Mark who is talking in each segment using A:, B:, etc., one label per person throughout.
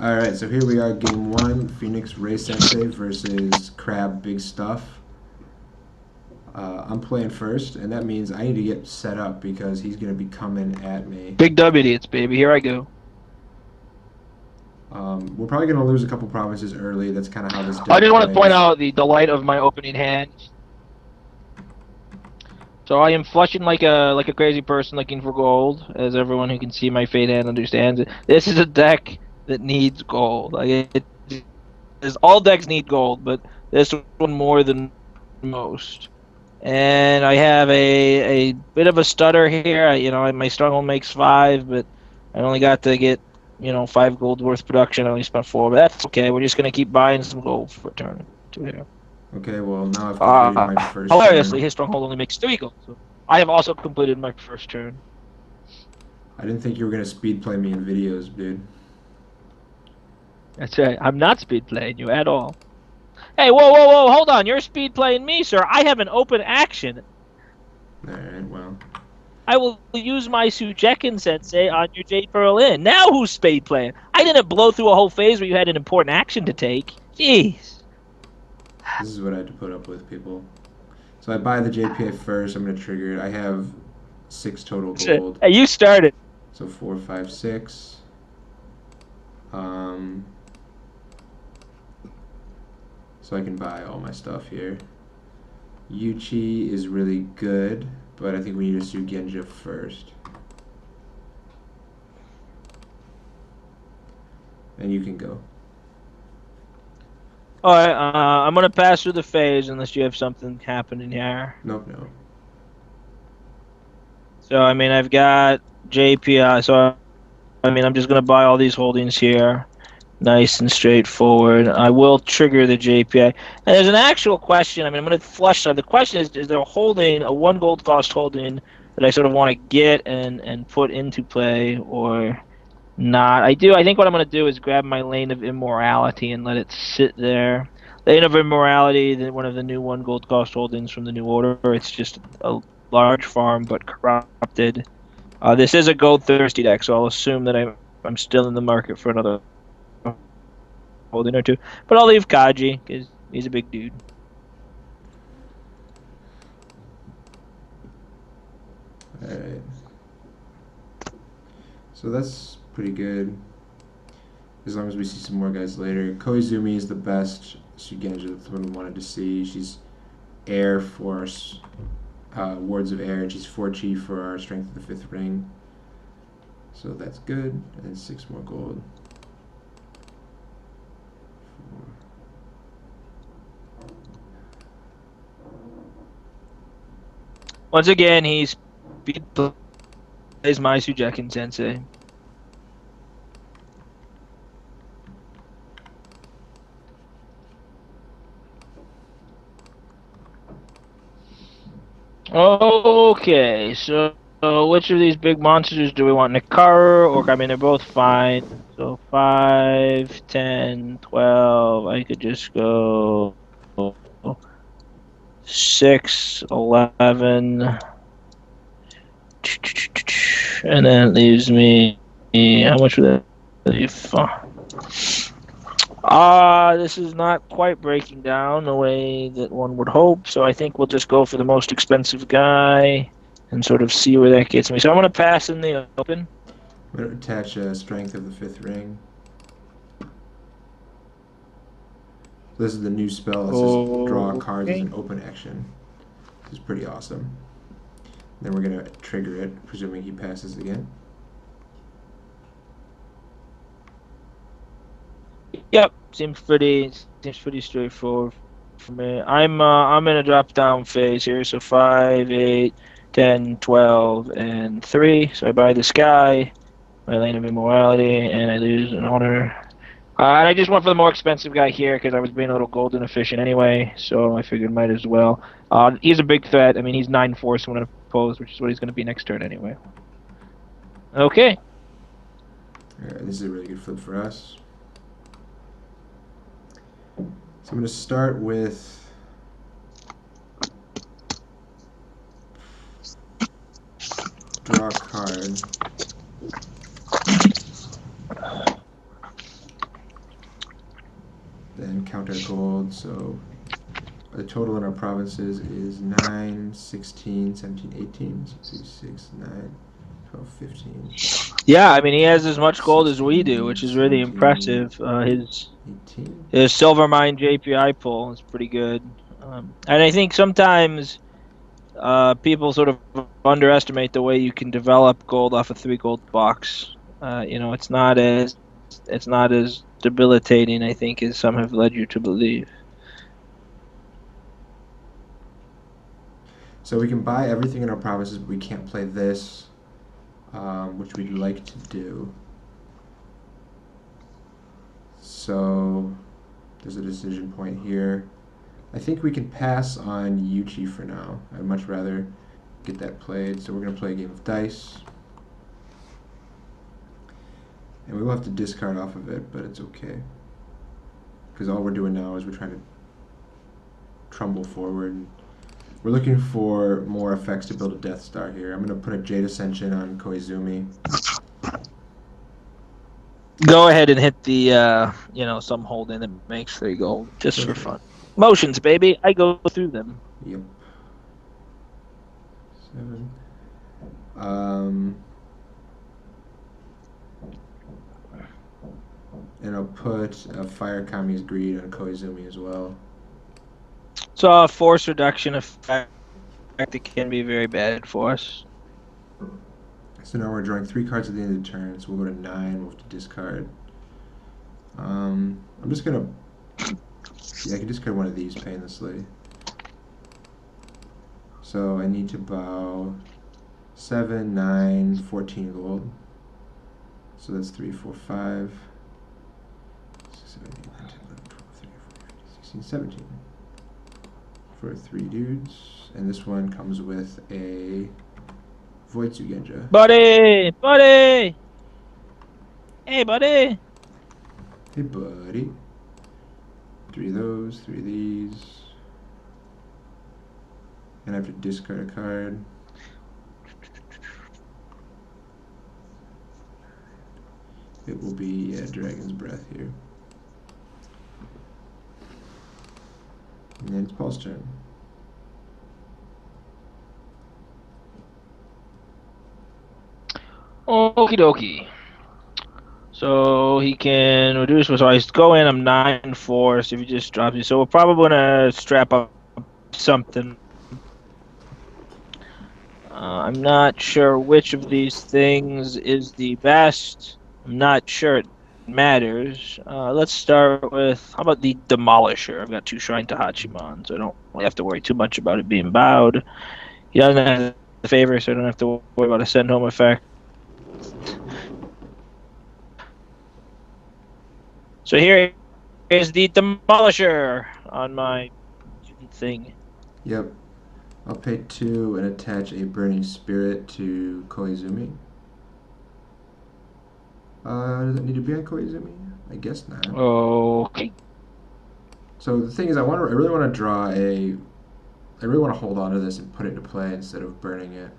A: Alright, so here we are, game one, Phoenix Ray Sensei versus Crab Big Stuff. I'm playing first, and that means I need to get set up because he's going to be coming at me.
B: Big W idiots, baby. Here I go.
A: We're probably going to lose a couple provinces early. That's kind of how this
B: I
A: deck
B: just want to point
A: plays.
B: out the delight of my opening hand. So I am flushing like a crazy person looking for gold, as everyone who can see my fate hand understands it. This is a deck that needs gold. All decks need gold, but this one more than most. And I have a bit of a stutter here. My stronghold makes five, but I only got to get 5 gold worth production. I only spent four, but that's okay. We're just gonna keep buying some gold for a turn two here.
A: Okay, well, now I've completed my first
B: Hilariously,
A: turn.
B: his stronghold only makes 3 gold. So I have also completed my first turn.
A: I didn't think you were going to speed play me in videos, dude.
B: That's right. I'm not speed playing you at all. Hey, whoa, whoa, whoa! Hold on. You're speed playing me, sir. I have an open action.
A: Alright, well.
B: I will use my Sujekin Sensei on your Jade Pearl Inn. Now who's speed playing? I didn't blow through a whole phase where you had an important action to take. Jeez.
A: This is what I had to put up with, people. So I buy the JPA first. I'm going to trigger it. I have 6 total
B: Hey,
A: gold.
B: you started.
A: So 4, 5, 6. Um, so I can buy all my stuff here. Yuchi is really good, but I think we need to do Genja first. And you can go.
B: All right, I'm gonna pass through the phase unless you have something happening here.
A: Nope, no.
B: So I mean, I've got JPI. So I mean, I'm just gonna buy all these holdings here. Nice and straightforward. I will trigger the JPI. And there's an actual question. I mean, I'm going to flush that. The question is there a holding, a 1 gold cost holding that I sort of want to get and put into play or not? I do. I think what I'm going to do is grab my Lane of Immorality and let it sit there. Lane of Immorality, one of the new 1 gold cost holdings from the new order. It's just a large farm, but corrupted. This is a gold thirsty deck, so I'll assume that I'm still in the market for another holding or two. But I'll leave Kaji because he's a big dude.
A: Alright. So that's pretty good. As long as we see some more guys later. Koizumi is the best Sugenja. That's the one we wanted to see. She's Air Force, Wards of Air, and she's 4 chi for our Strength of the 5th ring. So that's good. And 6 more gold.
B: Once again, he's speed plays my Sujekin Sensei. Okay, so which of these big monsters do we want? Nakaru or I mean they're both fine. So 5, 10, 12. I could just go 6, 11, and then it leaves me how much would that leave? This is not quite breaking down the way that one would hope, so I think we'll just go for the most expensive guy and sort of see where that gets me. So I'm going to pass in the open.
A: I'm going to attach Strength of the 5th ring. This is the new spell that says draw cards as
B: Okay.
A: an open action. This is pretty awesome. Then we're going to trigger it, presuming he passes again.
B: Yep, seems pretty straightforward for me. I'm in a drop down phase here, so 5, 8, 10, 12, and 3. So I buy the sky, my lane of immorality, and I lose an honor. And I just went for the more expensive guy here because I was being a little golden efficient anyway, so I figured might as well. He's a big threat. I mean, he's 9 force when opposed, which is what he's going to be next turn anyway. Okay.
A: Alright, this is a really good flip for us. So I'm going to start with draw a card. then count our gold. So the total in our provinces is 9, 16, 17, 18. So 2, 6, 9, 12, 15,
B: Yeah, I mean he has as much gold as we do,
A: 16,
B: which is really
A: 17,
B: impressive.
A: eighteen.
B: His silver mine JPI pull is pretty good, and I think sometimes people sort of underestimate the way you can develop gold off a 3 gold box. It's not as debilitating, I think, as some have led you to believe.
A: So we can buy everything in our provinces, but we can't play this, which we'd like to do. So there's a decision point here. I think we can pass on Yuchi for now. I'd much rather get that played. So we're going to play a game of dice. And we will have to discard off of it, but it's okay. Because all we're doing now is we're trying to trumble forward. We're looking for more effects to build a Death Star here. I'm going to put a Jade Ascension on Koizumi.
B: Go ahead and hit the some hold in that makes 3 gold just for
A: Perfect.
B: fun. Motions, baby. I go through them.
A: Yep. 7. Um, and I'll put a Fire Kami's Greed on Koizumi as well.
B: So a force reduction effect that can be very bad for us.
A: So now we're drawing 3 cards at the end of the turn, so we'll go to 9, we'll have to discard. I'm just gonna, yeah, I can discard one of these painlessly. So I need to bow 7, 9, 14 gold. So that's 3, 4, 5, 6, 7, 8, 9, 10, 11, 12, 13, 14, 15, 16, 17. For 3 dudes. And this one comes with a Void Sugenja.
B: Buddy! Buddy! Hey, buddy!
A: Hey, buddy. 3 of those, 3 of these. And I have to discard a card. It will be Dragon's Breath here. And then it's Paul's turn.
B: Okie dokie. So he can reduce. So I go in. I'm 9 4. So if he just drops me, so we're probably gonna strap up something. I'm not sure which of these things is the best. I'm not sure it matters. Let's start with, how about the Demolisher? I've got 2 Shrine to Hachiman, so I don't really have to worry too much about it being bowed. He doesn't have the favor, so I don't have to worry about a send home effect. So here is the Demolisher on my thing.
A: Yep. I'll pay 2 and attach a Burning Spirit to Koizumi. Does it need to be on Koizumi? I guess not.
B: Okay.
A: So the thing is, I really want to draw a. I really want to hold on to this and put it into play instead of burning it.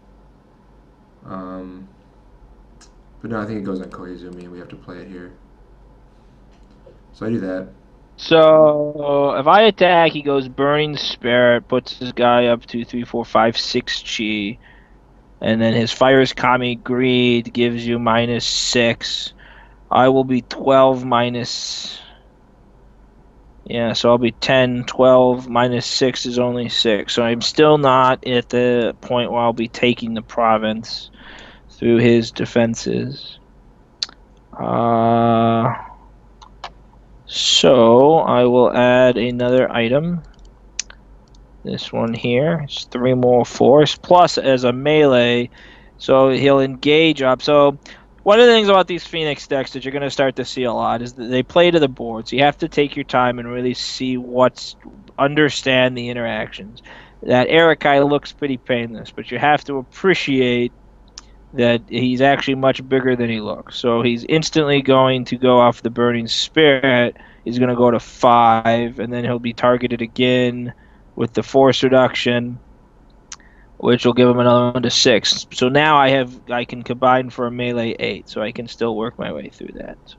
A: But no, I think it goes on Koizumi and we have to play it here. So I do that.
B: So if I attack, he goes Burning Spirit, puts his guy up to 3, 4, 5, 6 chi, and then his Fire's Kami Greed gives you -6. I will be 12 minus. Yeah, so I'll be 10, 12 -6 is only 6. So I'm still not at the point where I'll be taking the province through his defenses. So I will add another item. This one here. It's 3 more force, plus as a melee. So he'll engage up. So one of the things about these Phoenix decks that you're going to start to see a lot is that they play to the board. So you have to take your time and really see understand the interactions. That Erikai looks pretty painless, but you have to appreciate that he's actually much bigger than he looks. So he's instantly going to go off the Burning Spirit. He's going to go to 5, and then he'll be targeted again with the force reduction, which will give him another 1 to 6. So now I can combine for a melee 8, so I can still work my way through that. So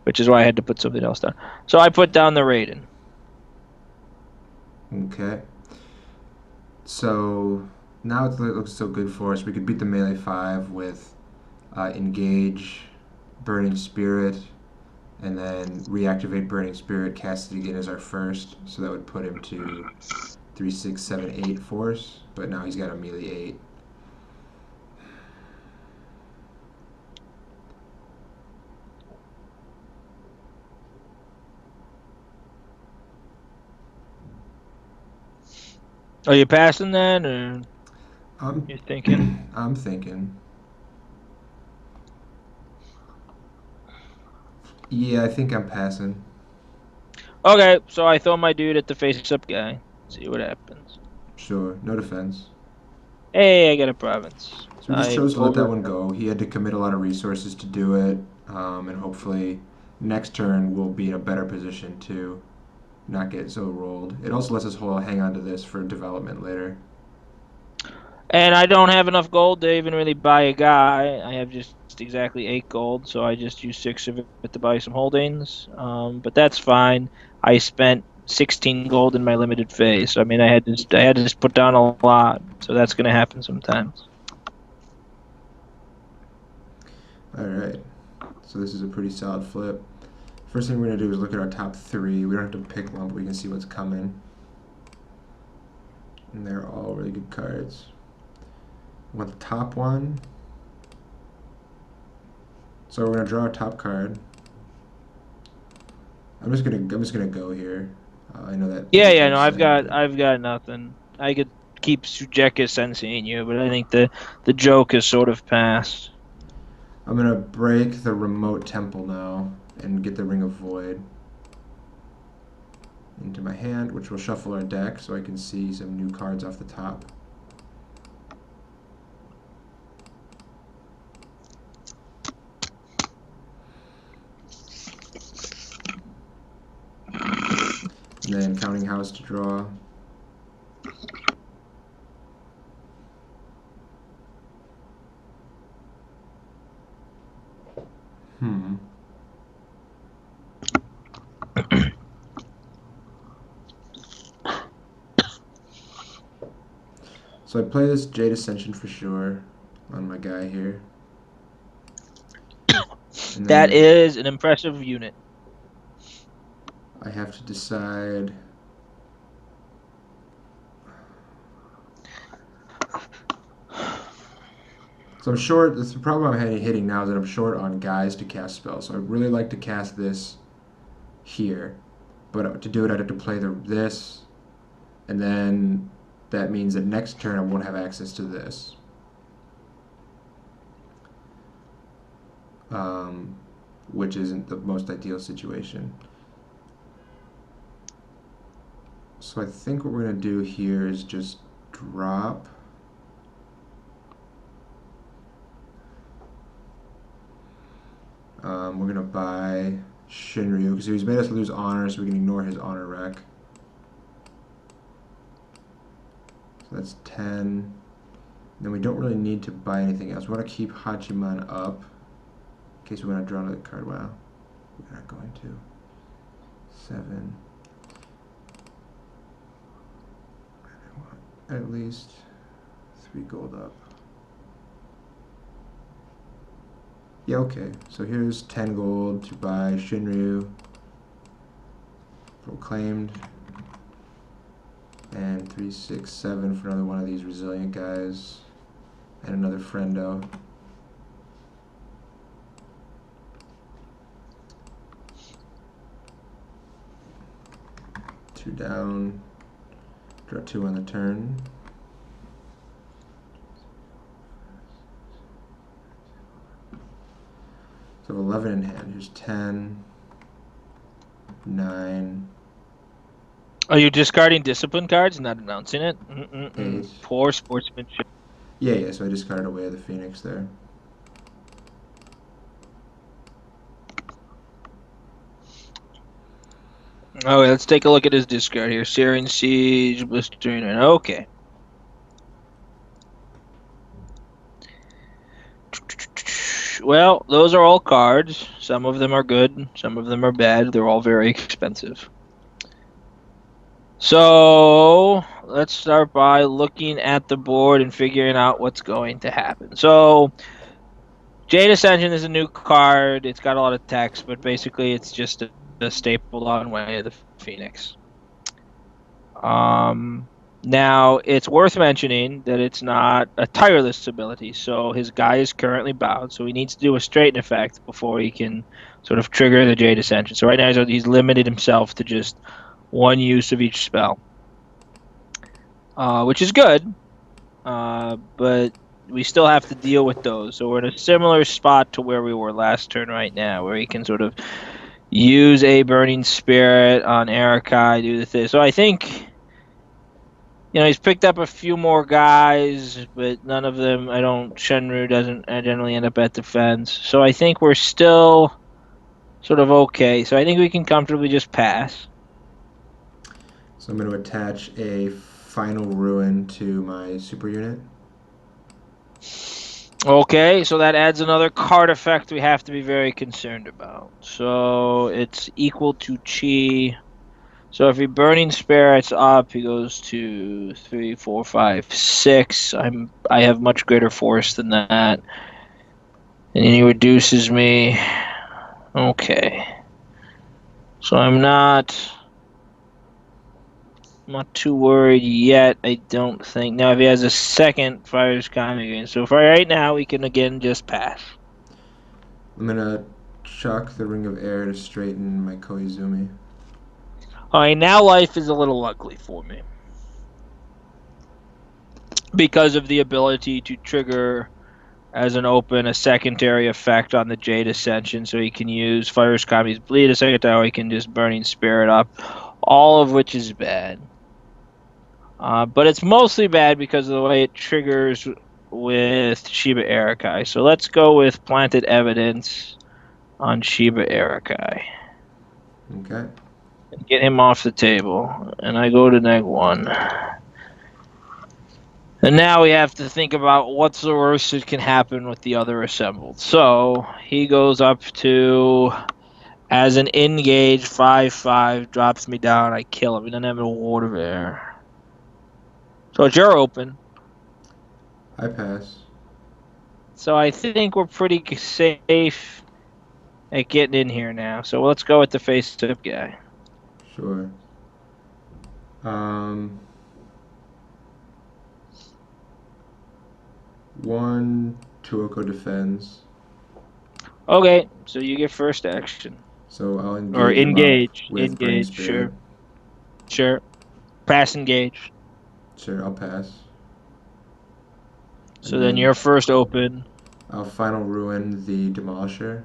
B: which is why I had to put something else down. So I put down the Raiden.
A: Okay. So now it looks so good for us. We could beat the melee 5 with Engage, Burning Spirit, and then reactivate Burning Spirit, cast it again as our first. So that would put him to 3, 6, 7, 8 force. But now he's got a melee 8.
B: Are you passing that, or
A: I'm,
B: you thinking?
A: I'm thinking. Yeah, I think I'm passing.
B: Okay, so I throw my dude at the face-up guy. See what happens.
A: Sure, no defense.
B: Hey, I got a province.
A: So we just
B: I
A: chose to let that
B: over.
A: one go. He had to commit a lot of resources to do it, and hopefully next turn we'll be in a better position to not get so rolled. It also lets us hang on to this for development later.
B: And I don't have enough gold to even really buy a guy. I have just exactly 8 gold, so I just used 6 of it to buy some holdings. But that's fine. I spent 16 gold in my limited phase. So, I mean, I had to just put down a lot. So that's going to happen sometimes.
A: All right. So this is a pretty solid flip. First thing we're gonna do is look at our top 3. We don't have to pick one, but we can see what's coming. And they're all really good cards. I want the top one. So we're gonna draw a top card. I'm just gonna go here. I know that
B: Yeah,
A: goes
B: yeah,
A: without
B: no, I've
A: saying,
B: got
A: but
B: I've got nothing. I could keep Sujeka Sensei in you, but I think the joke is sort of past.
A: I'm gonna break the remote temple now and get the Ring of Void into my hand, which will shuffle our deck so I can see some new cards off the top. And then Counting House to draw. Hmm. So I play this Jade Ascension for sure on my guy here. And
B: That
A: then
B: is an impressive unit.
A: I have to decide. So I'm short. The problem I'm hitting now is that I'm short on guys to cast spells. So I'd really like to cast this here, but to do it I'd have to play this, and then that means that next turn I won't have access to this. Which isn't the most ideal situation. So I think what we're going to do here is just drop. We're going to buy Shinryu, because he's made us lose honor, so we can ignore his honor wreck. So that's 10. Then we don't really need to buy anything else. We want to keep Hachiman up, in case we want to draw another card. Wow, we're not going to. 7. I want at least 3 gold up. Yeah, okay. So here's 10 gold to buy Shinryu, Proclaimed, and 3, 6, 7 for another one of these resilient guys, and another friendo. Two down, draw 2 on the turn. So 11 in hand. Here's 10, 9,
B: Are you discarding discipline cards and not announcing it?
A: 8.
B: Poor sportsmanship.
A: Yeah, so I discarded away the Phoenix there.
B: Okay, let's take a look at his discard here. Searing Siege, Blistering. Okay. Well, those are all cards, Some of them are good, some of them are bad. They're all very expensive. So let's start by looking at the board and figuring out what's going to happen. So Jade Ascension is a new card. It's got a lot of text, but basically it's just a stapled on Way of the Phoenix. Um, Now it's worth mentioning that it's not a tireless ability. So his guy is currently bowed, so he needs to do a straighten effect before he can sort of trigger the Jade Ascension. So right now he's limited himself to just one use of each spell, which is good. But we still have to deal with those. So we're in a similar spot to where we were last turn right now, where he can sort of use a Burning Spirit on Erikai, do the thing. So I think, he's picked up a few more guys, but none of them, I don't, Shenru doesn't generally end up at defense. So I think we're still sort of okay. So I think we can comfortably just pass.
A: So I'm going to attach a final ruin to my super unit.
B: Okay, so that adds another card effect we have to be very concerned about. So it's equal to chi. So if he burning spirits up, he goes to 3, 4, 5, 6. I have much greater force than that. And then he reduces me. Okay. So I'm not too worried yet, I don't think. Now if he has a second fire's coming again. So for right now we can again just pass.
A: I'm going to chuck the Ring of Air to straighten my Koizumi.
B: Alright, now life is a little ugly for me. Because of the ability to trigger as an open a secondary effect on the Jade Ascension, so he can use Fire's Kami's Bleed a second time, or he can just Burning Spirit up, all of which is bad. But it's mostly bad because of the way it triggers with Shiba Erikai. So let's go with Planted Evidence on Shiba Erikai.
A: Okay.
B: Get him off the table. And I go to neg 1. And now we have to think about what's the worst that can happen with the other assembled. So he goes up to, as an engage 5/5, drops me down. I kill him. He doesn't have a ward of air. So it's your open.
A: I pass.
B: So I think we're pretty safe at getting in here now. So let's go with the face-up guy.
A: Sure. One Tuoko defends.
B: Okay, so you get first action.
A: So I'll
B: Or
A: engage him up
B: engage.
A: with Burning
B: Engage,
A: Spirit.
B: sure. Sure. Pass engage.
A: Sure, I'll pass.
B: So
A: And
B: then
A: then
B: you're first open.
A: I'll final ruin the Demolisher.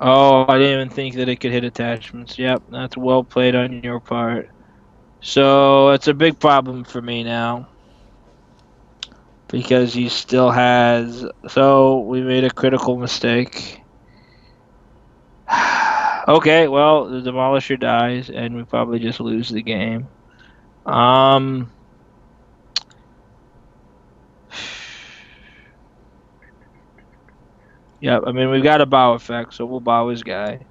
B: Oh, I didn't even think that it could hit attachments. Yep, that's well played on your part. So it's a big problem for me now. Because he still has. So we made a critical mistake. Okay, well, the Demolisher dies, and we probably just lose the game. Yeah, I mean, we've got a bow effect, so we'll bow his guy.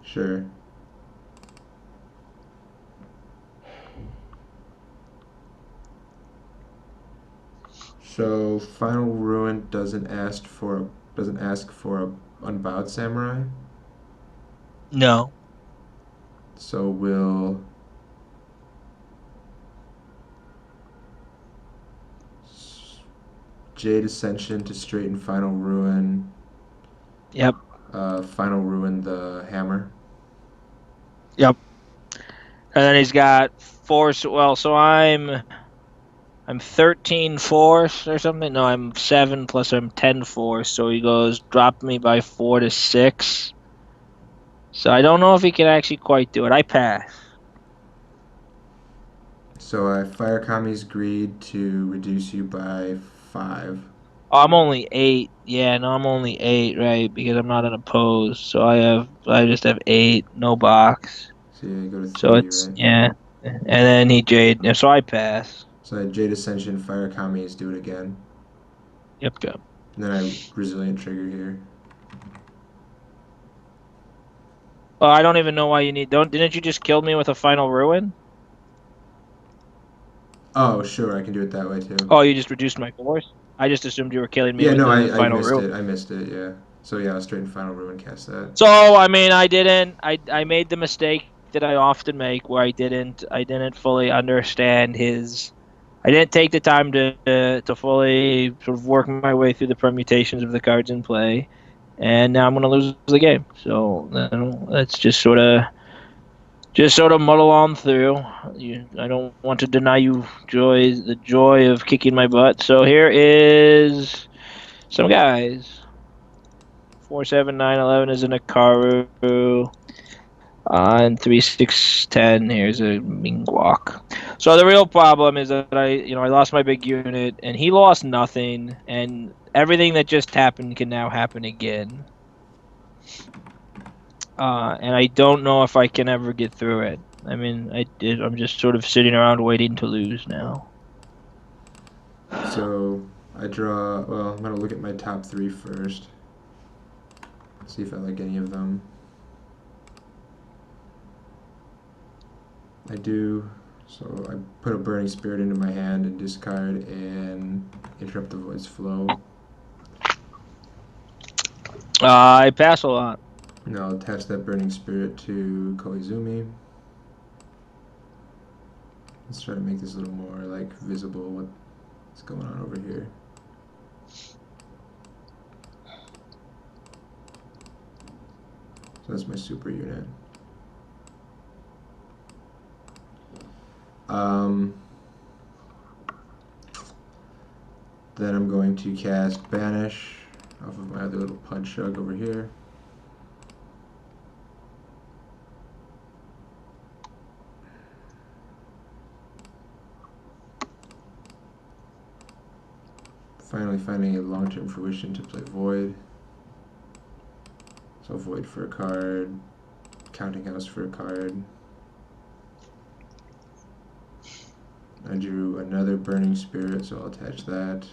A: Sure. So final ruin doesn't ask for a unbowed samurai.
B: No.
A: So we'll Jade Ascension to straighten final ruin.
B: Yep.
A: Final ruin the hammer.
B: Yep. And then he's got force. Well, so I'm 13 force or something. No, I'm 7 plus I'm 10 force. So he goes drop me by 4 to 6. So I don't know if he can actually quite do it. I pass.
A: So I fire Kami's greed to reduce you by 5.
B: Oh, I'm only 8. Yeah, no, I'm only 8, right? Because I'm not an opposed. So I just have 8, no box.
A: So you go to
B: So
A: 3,
B: it's,
A: right?
B: yeah. And then he Jade. So I pass.
A: So I Jade Ascension, fire Kami's, do it again.
B: Yep. Yep.
A: And then I resilient trigger here.
B: Well, I don't even know why you need. Don't didn't you just kill me with a final ruin?
A: Oh, sure, I can do it that way too.
B: Oh, you just reduced my force. I just assumed you were killing me
A: Yeah,
B: with
A: no,
B: the
A: I
B: final
A: missed
B: ruin.
A: it. I missed it. Yeah. So yeah, I'll straight in final ruin cast that.
B: So I mean, I didn't. I made the mistake that I often make, where I didn't fully understand his. I didn't take the time to fully sort of work my way through the permutations of the cards in play, and now I'm going to lose the game. So let's just sort of muddle on through. I don't want to deny you the joy of kicking my butt. So here is some guys. 4, 7, 9, 11 is an Akaru. And 3, 6, 10. Here's a Mingwalk. So the real problem is that I lost my big unit, and he lost nothing, and everything that just happened can now happen again. And I don't know if I can ever get through it. I mean, I'm just sort of sitting around waiting to lose now.
A: So I draw. Well, I'm gonna look at my top three first. See if I like any of them. I do. So I put a burning spirit into my hand and discard and interrupt the void's flow.
B: I pass a lot.
A: And I'll attach that burning spirit to Koizumi. Let's try to make this a little more like visible what's going on over here. So that's my super unit. Then I'm going to cast Banish off of my other little punch jug over here. Finally finding a long-term fruition to play Void. So Void for a card, Counting House for a card. I drew another Burning Spirit, so I'll attach that.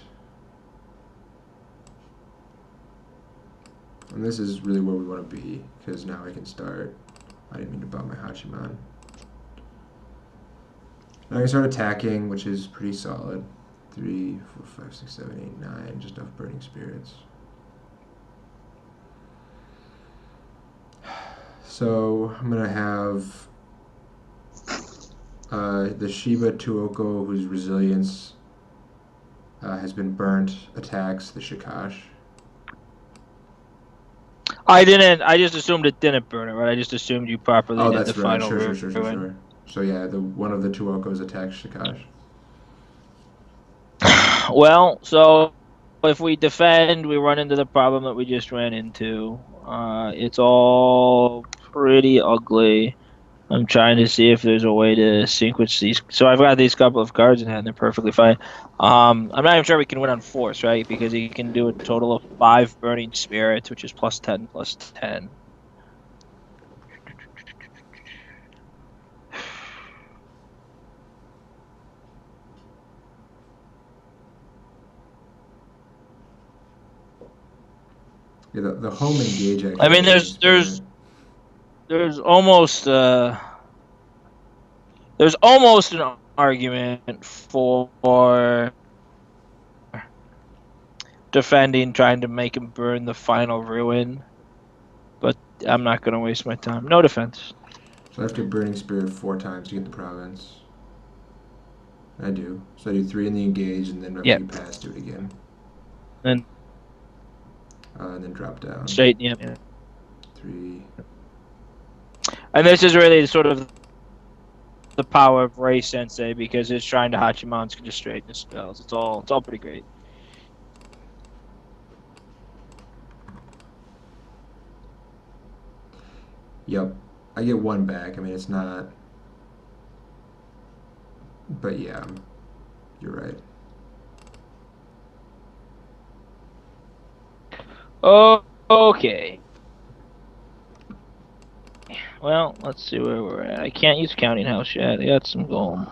A: And this is really where we want to be, because now I can start. I didn't mean to bump my Hachiman. Now I can start attacking, which is pretty solid. 3, 4, 5, 6, 7, 8, 9, just enough Burning Spirits. So I'm going to have the Shiba Tuoko, whose resilience has been burnt, attacks the Shikash.
B: I just assumed it didn't burn it, right? I just assumed you properly
A: Oh,
B: did the
A: that's right.
B: final ruin.
A: So yeah, one of the Tuokos attacks Shikash.
B: Well, so if we defend, we run into the problem that we just ran into. It's all pretty ugly. I'm trying to see if there's a way to sequence these. So I've got these couple of cards in hand; they're perfectly fine. I'm not even sure we can win on force, right? Because he can do a total of 5 burning spirits, which is +10/+10.
A: Yeah, the home engage
B: I
A: actually
B: mean,
A: is gonna.
B: there's almost an argument for defending, trying to make him burn the final ruin, but I'm not going to waste my time. No defense.
A: So I have to Burning Spirit 4 times to get the province. I do. So I do 3 in the engage, and then after
B: Yep.
A: you pass, do it again.
B: And
A: And then drop down.
B: straight, yeah.
A: 3.
B: And this is really sort of the power of Ray Sensei, because it's trying to Hachiman's just straighten his spells. It's all pretty great.
A: Yep. I get 1 back. I mean, it's not. But yeah, you're right.
B: Oh, okay. Well, let's see where we're at. I can't use Counting House yet. I got some gold.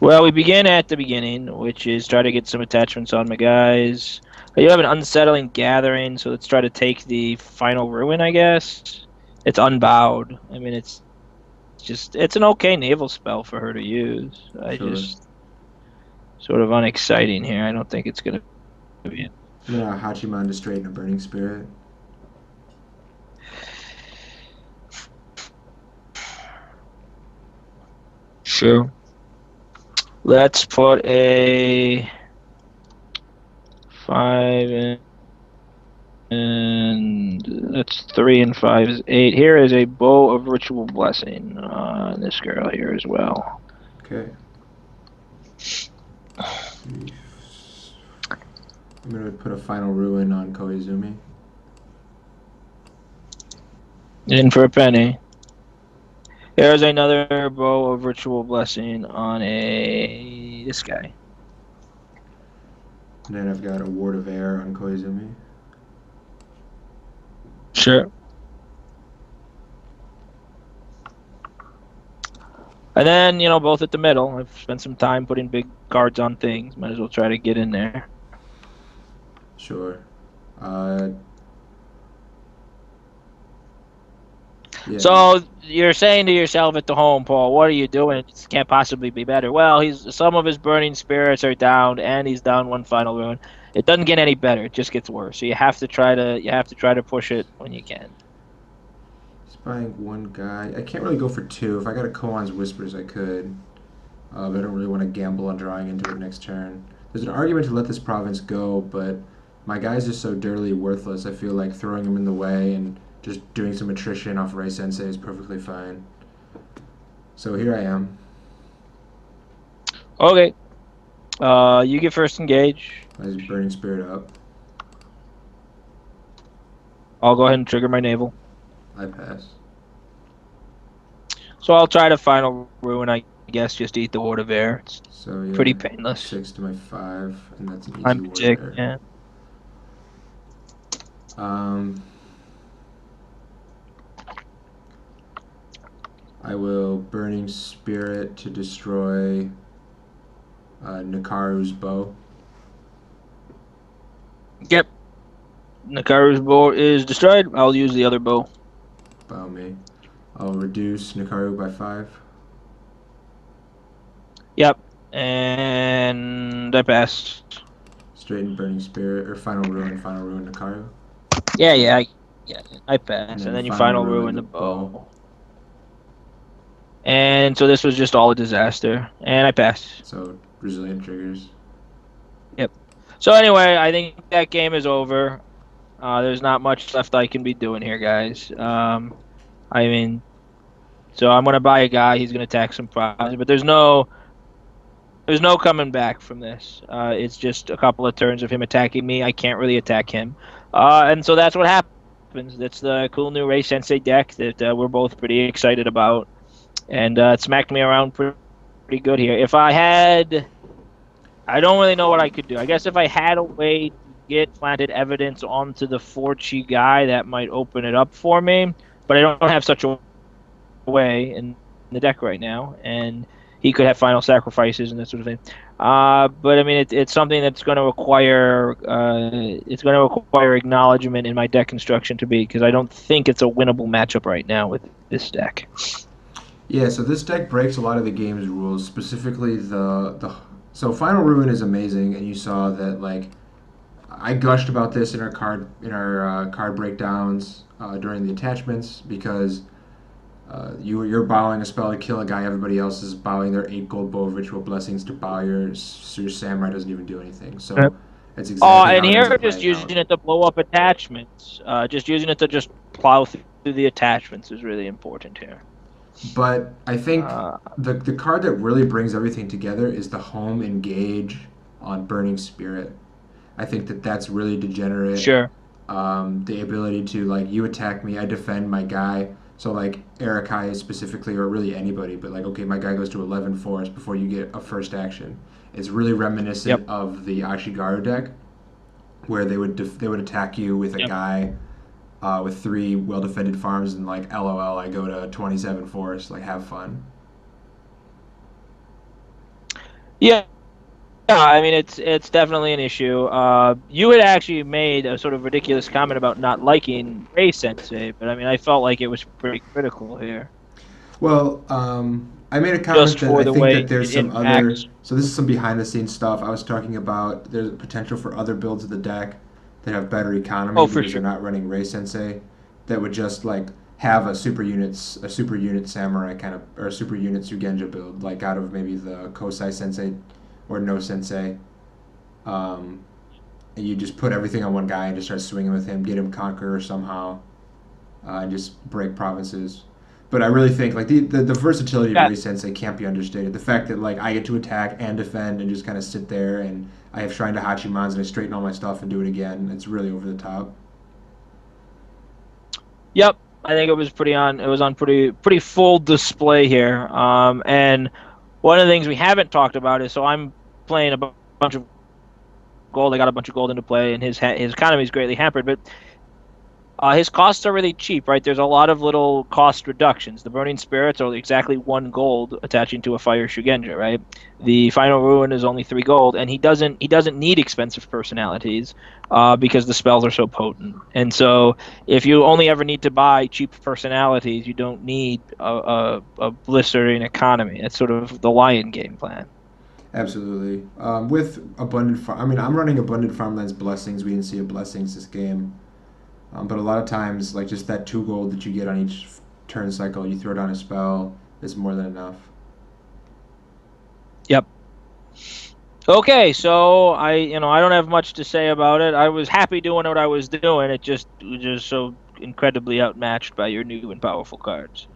B: Well, we begin at the beginning, which is try to get some attachments on my guys. You have an unsettling gathering, so let's try to take the final ruin, I guess. It's unbowed. I mean, it's an okay naval spell for her to use. I
A: Sure.
B: just sort of unexciting here. I don't think it's gonna be
A: I'm gonna Hachiman to straighten a burning spirit.
B: sure. Let's put a 5 in, and that's 3 and 5 is 8. Here is a bow of ritual blessing on this girl here as well.
A: Okay. I'm gonna put a final ruin on Koizumi.
B: In for a penny. Here's another bow of ritual blessing on this guy.
A: And then I've got a ward of air on Koizumi.
B: Sure. And then, both at the middle. I've spent some time putting big cards on things. Might as well try to get in there.
A: Sure. Uh, yeah.
B: So you're saying to yourself at the home, Paul, what are you doing? It can't possibly be better. Well, some of his burning spirits are down, and he's down one final ruin. It doesn't get any better; it just gets worse. So you have to try to push it when you can.
A: Spying one guy. I can't really go for two. If I got a Koan's Whispers, I could. But I don't really want to gamble on drawing into it next turn. There's an argument to let this province go, but my guy's just so dirtily worthless. I feel like throwing him in the way and just doing some attrition off Ray Sensei is perfectly fine. So here I am.
B: Okay. You get first engage.
A: I just burning spirit up.
B: I'll go ahead and trigger my naval.
A: I pass.
B: So I'll try to final ruin, I guess, just eat the ward of air. It's
A: So yeah,
B: pretty painless.
A: 6 to my 5, and that's an easy
B: I'm
A: ward
B: sick,
A: there.
B: yeah.
A: I will burning spirit to destroy Nakaru's bow.
B: Yep. Nakaru's bow is destroyed. I'll use the other bow.
A: Bow me. I'll reduce Nakaru by 5.
B: Yep. And I passed.
A: Straighten burning spirit or final ruin Nakaru.
B: I passed. And then you final ruin the bow. And so this was just all a disaster. And I passed.
A: So resilient triggers.
B: Yep. So anyway, I think that game is over. There's not much left I can be doing here, guys. I mean, so I'm gonna buy a guy. He's gonna attack some prizes, but there's no coming back from this. It's just a couple of turns of him attacking me. I can't really attack him, and so that's what happens. That's the cool new Ray Sensei deck that we're both pretty excited about, and it smacked me around pretty good here. I don't really know what I could do. I guess if I had a way to get planted evidence onto the Forchi guy, that might open it up for me. But I don't have such a way in the deck right now, and he could have final sacrifices and that sort of thing. But I mean, it's something that's going to require acknowledgement in my deck construction because I don't think it's a winnable matchup right now with this deck.
A: Yeah, so this deck breaks a lot of the game's rules, specifically so Final Ruin is amazing, and you saw that like I gushed about this in our card breakdowns during the attachments because you're bowing a spell to kill a guy, everybody else is bowing their 8 gold bow of ritual blessings to bow your samurai doesn't even do anything. So it's exactly how
B: And
A: it
B: here
A: ends up
B: just
A: playing
B: using
A: out.
B: it to blow up attachments, just using it to just plow through the attachments is really important here.
A: But I think the card that really brings everything together is the home engage on Burning Spirit. I think that's really degenerate.
B: Sure.
A: The ability to like you attack me, I defend my guy. So like Erikai specifically, or really anybody, but like okay, my guy goes to 11 force before you get a first action. It's really reminiscent of the Ashigaru deck, where they would attack you with a guy with 3 well defended farms and like LOL, I go to 27 force, like have fun.
B: Yeah, yeah, I mean it's definitely an issue. You had actually made a sort of ridiculous comment about not liking Ray Sensei, but I mean I felt like it was pretty critical here,
A: Well, I made a comment
B: just
A: that
B: for
A: I
B: the
A: think
B: way
A: that there's
B: it
A: some other.
B: impacts.
A: So this is some behind the scenes stuff. I was talking about there's potential for other builds of the deck that have better economy
B: Oh, for
A: because they're
B: sure.
A: not running Ray Sensei, that would just like have a super unit samurai kind of, or a super unit Sugenja build, like out of maybe the Kosai Sensei or No Sensei. Um, and you just put everything on one guy and just start swinging with him, get him conqueror somehow, and just break provinces. But I really think like the versatility of
B: Yeah.
A: Ray Sensei can't be understated. The fact that like I get to attack and defend and just kind of sit there, and I have Shrine to Hachimans and I straighten all my stuff and do it again. It's really over the top.
B: Yep. I think it was on pretty full display here. And one of the things we haven't talked about is so I'm playing a bunch of gold. I got a bunch of gold into play, and his economy is greatly hampered. But his costs are really cheap, right? There's a lot of little cost reductions. The Burning Spirits are exactly 1 gold attaching to a Fire Shugenja, right? The Final Ruin is only 3 gold, and he doesn't need expensive personalities, because the spells are so potent. And so, if you only ever need to buy cheap personalities, you don't need a blistering economy. That's sort of the Lion game plan.
A: Absolutely. With abundant, I mean, I'm running abundant farmlands blessings. We didn't see a blessings this game, but a lot of times, like just that 2 gold that you get on each turn cycle, you throw down a spell is more than enough.
B: Yep. Okay, so I don't have much to say about it. I was happy doing what I was doing. It just was just so incredibly outmatched by your new and powerful cards.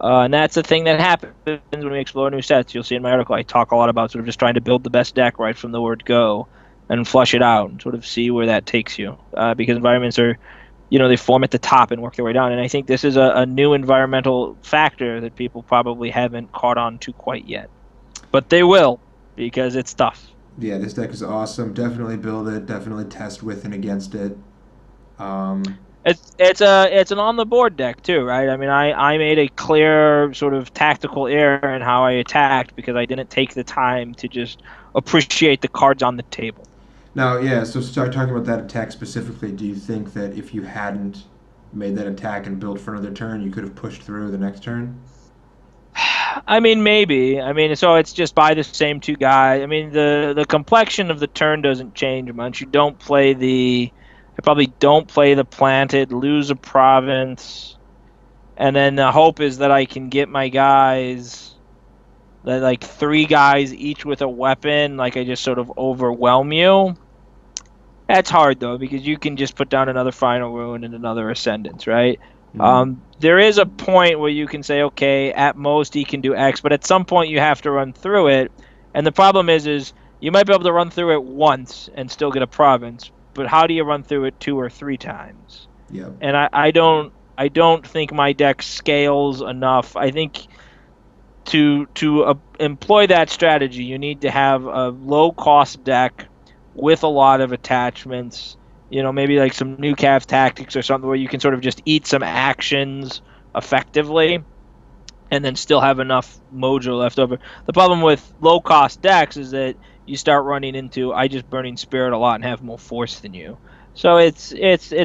B: And that's the thing that happens when we explore new sets. You'll see in my article, I talk a lot about sort of just trying to build the best deck right from the word go and flush it out and sort of see where that takes you. Because environments are, they form at the top and work their way down. And I think this is a new environmental factor that people probably haven't caught on to quite yet. But they will, because it's tough.
A: Yeah, this deck is awesome. Definitely build it. Definitely test with and against it. Um,
B: It's an on the board deck too, right? I mean, I made a clear sort of tactical error in how I attacked because I didn't take the time to just appreciate the cards on the table.
A: Now, yeah, so start talking about that attack specifically. Do you think that if you hadn't made that attack and built for another turn, you could have pushed through the next turn?
B: I mean, maybe. I mean, so it's just by the same 2 guys. I mean, the complexion of the turn doesn't change much. You don't play the, I probably don't play the planted, lose a province, and then the hope is that I can get my guys like 3 guys each with a weapon, like I just sort of overwhelm you. That's hard though because you can just put down another final ruin and another ascendance, right?
A: Hmm.
B: There is a point where you can say, okay, at most he can do X, but at some point you have to run through it. And the problem is you might be able to run through it once and still get a province, but how do you run through it 2 or 3 times?
A: Yep.
B: And I don't think my deck scales enough. I think to employ that strategy, you need to have a low cost deck with a lot of attachments. Maybe like some new calf tactics or something where you can sort of just eat some actions effectively and then still have enough mojo left over. The problem with low cost decks is that you start running into I just burning spirit a lot and have more force than you. So it's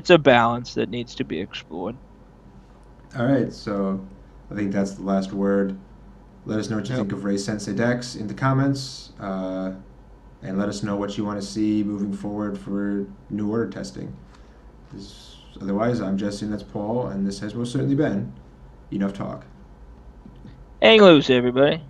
B: a balance that needs to be explored.
A: All right, so I think that's the last word. Let us know what you
B: Yep.
A: think of Ray Sensei decks in the comments, and let us know what you want to see moving forward for new order testing. Otherwise, I'm Jesse, and that's Paul, and this has most certainly been Enough Talk.
B: Hang loose, everybody.